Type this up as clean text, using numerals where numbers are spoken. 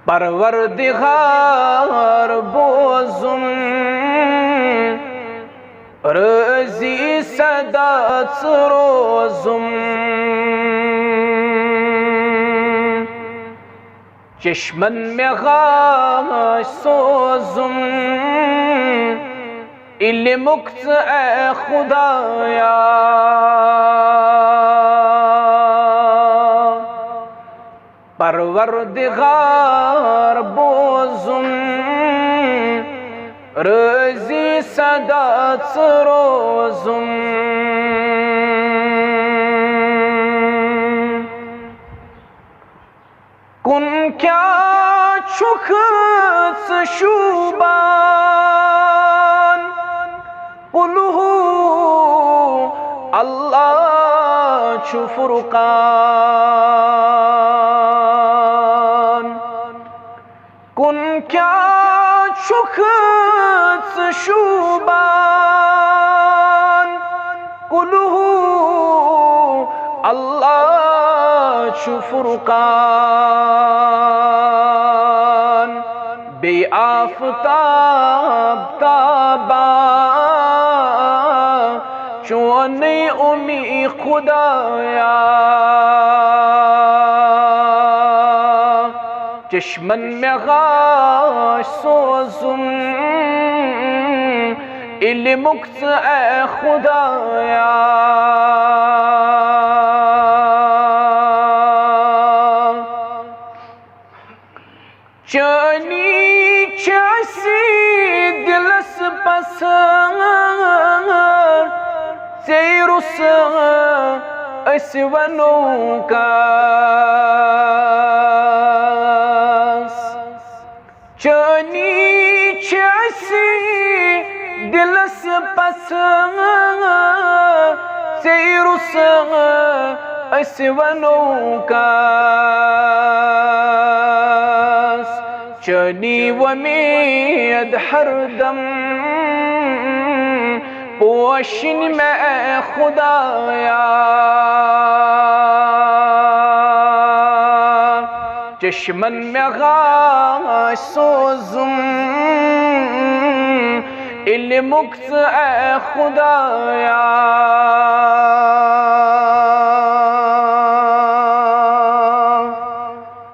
پروردگار بوزم رازی صدات روزم چشمن میں غاش سوزم علمکت اے خدایا پروردگار بوزم رازی صدات روزم کن کیا چکت شوبان قلہو اللہ چو فرقان کن کیا چکت شوبان قلہو اللہ چو فرقان بے آفتاب تابا چونی امی خدایا چشمن میں غاش سوزم علمکت اے خدایا چانی چاسی دلس پسند سیرس اس ونو کاس چانی چاسی دلس پسند سیرس اس ونو کاس چنی ومید ہر دم پوشن میں خدایا چشمن میں غاش سوزم علمکت اے خدایا